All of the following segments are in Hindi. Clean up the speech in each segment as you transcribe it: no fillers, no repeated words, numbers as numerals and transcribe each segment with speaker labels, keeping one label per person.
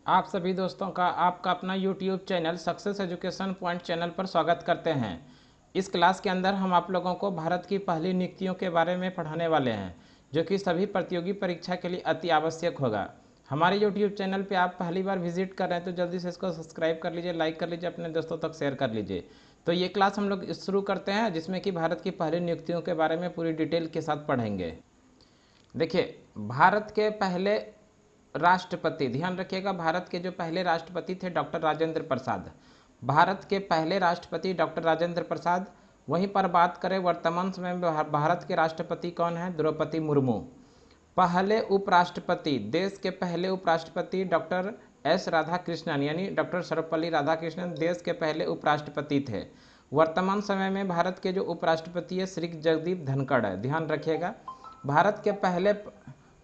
Speaker 1: आप सभी दोस्तों का आपका अपना YouTube channel success education point channel पर स्वागत करते हैं। इस क्लास के अंदर हम आप लोगों को भारत की पहली नियुक्तियों के बारे में पढ़ाने वाले हैं, जो कि सभी प्रतियोगी परीक्षा के लिए अति आवश्यक होगा। हमारे YouTube चैनल पे आप पहली बार विजिट कर रहे हैं तो जल्दी से इसको सब्सक्राइब कर लीजिए, लाइक कर लीजिए, अपने दोस्तों तक शेयर कर लीजिए। तो ये क्लास हम लोग शुरू करते हैं, जिसमें कि भारत की पहली नियुक्तियों के बारे में पूरी डिटेल के साथ पढ़ेंगे। देखिए, भारत के पहले राष्ट्रपति, ध्यान रखिएगा, भारत के जो पहले राष्ट्रपति थे डॉक्टर राजेंद्र प्रसाद। भारत के पहले राष्ट्रपति डॉक्टर राजेंद्र प्रसाद। वहीं पर बात करें वर्तमान समय में भारत के राष्ट्रपति कौन है? द्रौपदी मुर्मू। पहले उपराष्ट्रपति, देश के पहले उपराष्ट्रपति डॉक्टर एस राधाकृष्णन, यानी डॉक्टर सर्वपल्ली राधाकृष्णन देश के पहले उपराष्ट्रपति थे। वर्तमान समय में भारत के जो उपराष्ट्रपति है श्री जगदीप धनखड़ है, ध्यान रखिएगा।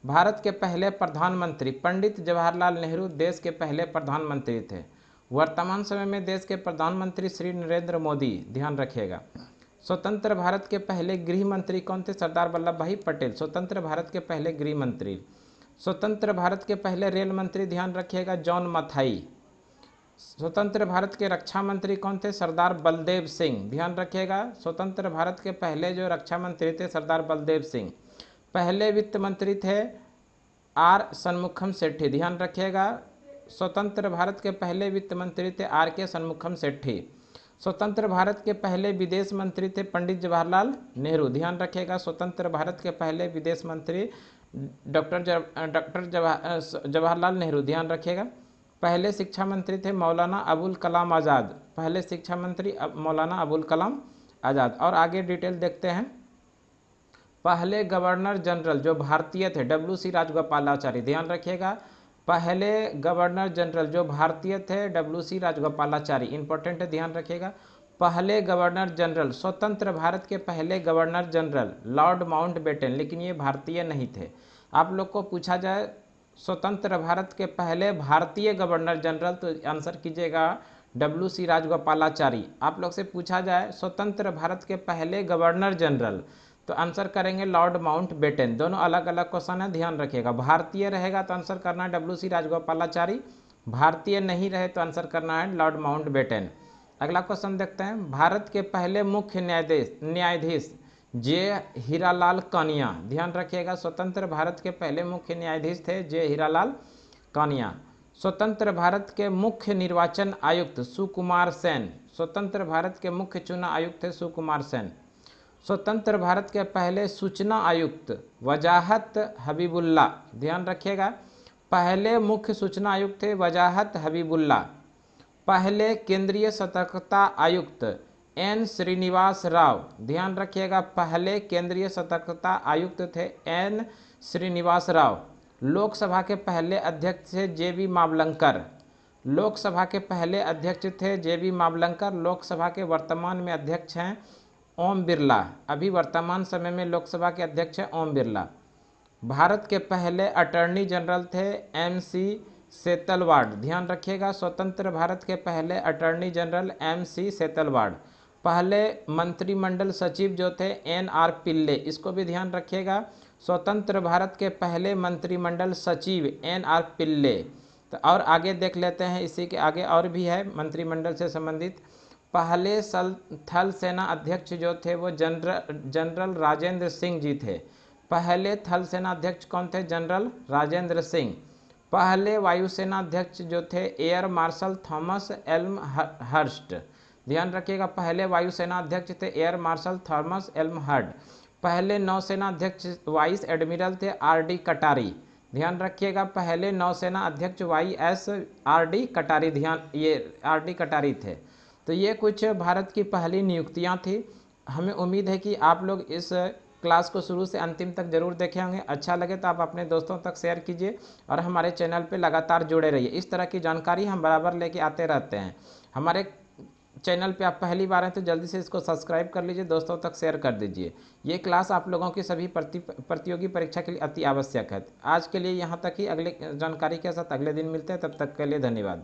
Speaker 1: भारत के पहले प्रधानमंत्री पंडित जवाहरलाल नेहरू देश के पहले प्रधानमंत्री थे। वर्तमान समय में देश के प्रधानमंत्री श्री नरेंद्र मोदी, ध्यान रखिएगा। स्वतंत्र भारत के पहले गृह मंत्री कौन थे? सरदार वल्लभ भाई पटेल, स्वतंत्र भारत के पहले गृह मंत्री। स्वतंत्र भारत के पहले रेल मंत्री, ध्यान रखिएगा, जॉन मथाई। स्वतंत्र भारत के रक्षा मंत्री कौन थे? सरदार बलदेव सिंह, ध्यान रखिएगा। स्वतंत्र भारत के पहले जो रक्षा मंत्री थे सरदार बलदेव सिंह। पहले वित्त मंत्री थे आर षणमुखम सेठी, ध्यान रखिएगा। स्वतंत्र भारत के पहले वित्त मंत्री थे आर के षणमुखम सेठी। स्वतंत्र भारत के पहले विदेश मंत्री थे पंडित जवाहरलाल नेहरू, ध्यान रखिएगा। स्वतंत्र भारत के पहले विदेश मंत्री डॉक्टर जवाहरलाल नेहरू, ध्यान रखिएगा। पहले शिक्षा मंत्री थे मौलाना अबुल कलाम आज़ाद, पहले शिक्षा मंत्री मौलाना अबुल कलाम आज़ाद। और आगे डिटेल देखते हैं। पहले गवर्नर जनरल जो भारतीय थे WC राजगोपालाचारी, ध्यान रखिएगा। पहले गवर्नर जनरल जो भारतीय थे WC राजगोपालाचारी, इंपॉर्टेंट है, ध्यान रखिएगा। पहले गवर्नर जनरल, स्वतंत्र भारत के पहले गवर्नर जनरल लॉर्ड माउंटबेटन, लेकिन ये भारतीय नहीं थे। आप लोग को पूछा जाए स्वतंत्र भारत के पहले भारतीय गवर्नर जनरल, तो आंसर कीजिएगा WC राजगोपालाचारी। आप लोग से पूछा जाए स्वतंत्र भारत के पहले गवर्नर जनरल, तो आंसर करेंगे लॉर्ड माउंटबेटन। दोनों अलग अलग क्वेश्चन है, ध्यान रखिएगा। भारतीय रहेगा तो आंसर करना है WC राजगोपालाचारी, भारतीय नहीं रहे तो आंसर करना है लॉर्ड माउंटबेटन। अगला क्वेश्चन देखते हैं। भारत के पहले मुख्य न्यायाधीश जे हीरालाल कानिया, ध्यान रखिएगा। स्वतंत्र भारत के पहले मुख्य न्यायाधीश थे जे हीरालाल कानिया। स्वतंत्र भारत के मुख्य निर्वाचन आयुक्त सुकुमार सेन, स्वतंत्र भारत के मुख्य चुनाव आयुक्त थे सुकुमार सेन। स्वतंत्र भारत के पहले सूचना आयुक्त वजाहत हबीबुल्ला, ध्यान रखिएगा। पहले मुख्य सूचना आयुक्त थे वजाहत हबीबुल्ला। पहले केंद्रीय सतर्कता आयुक्त N श्रीनिवास राव, ध्यान रखिएगा। पहले केंद्रीय सतर्कता आयुक्त थे N श्रीनिवास राव। लोकसभा के पहले अध्यक्ष थे JB मावलंकर, लोकसभा के पहले अध्यक्ष थे JB मावलंकर। लोकसभा के वर्तमान में अध्यक्ष हैं ओम बिरला, अभी वर्तमान समय में लोकसभा के अध्यक्ष हैं ओम बिरला। भारत के पहले अटॉर्नी जनरल थे MC सेतलवाड, ध्यान रखिएगा। स्वतंत्र भारत के पहले अटॉर्नी जनरल MC सेतलवाड। पहले मंत्रिमंडल सचिव जो थे NR पिल्ले, इसको भी ध्यान रखिएगा। स्वतंत्र भारत के पहले मंत्रिमंडल सचिव NR पिल्ले। तो और आगे देख लेते हैं, इसी के आगे और भी है मंत्रिमंडल से संबंधित। पहले थल सेना अध्यक्ष जो थे वो जनरल राजेंद्र सिंह जी थे। पहले थल सेना अध्यक्ष कौन थे? जनरल राजेंद्र सिंह। पहले वायुसेना अध्यक्ष जो थे एयर मार्शल थॉमस एल्महर्स्ट, ध्यान रखिएगा। पहले वायुसेना अध्यक्ष थे एयर मार्शल थॉमस एल्महर्स्ट। पहले नौसेना अध्यक्ष वाइस एडमिरल थे RD कटारी, ध्यान रखिएगा। पहले नौसेना अध्यक्ष YSRD कटारी, ध्यान, ये RD कटारी थे। तो ये कुछ भारत की पहली नियुक्तियां थी। हमें उम्मीद है कि आप लोग इस क्लास को शुरू से अंतिम तक जरूर देखे होंगे। अच्छा लगे तो आप अपने दोस्तों तक शेयर कीजिए और हमारे चैनल पे लगातार जुड़े रहिए। इस तरह की जानकारी हम बराबर लेके आते रहते हैं। हमारे चैनल पे आप पहली बार हैं तो जल्दी से इसको सब्सक्राइब कर लीजिए, दोस्तों तक शेयर कर दीजिए। ये क्लास आप लोगों की सभी प्रतियोगी परीक्षा के लिए अति आवश्यक है। आज के लिए यहाँ तक ही, अगले जानकारी के साथ अगले दिन मिलते हैं, तब तक के लिए धन्यवाद।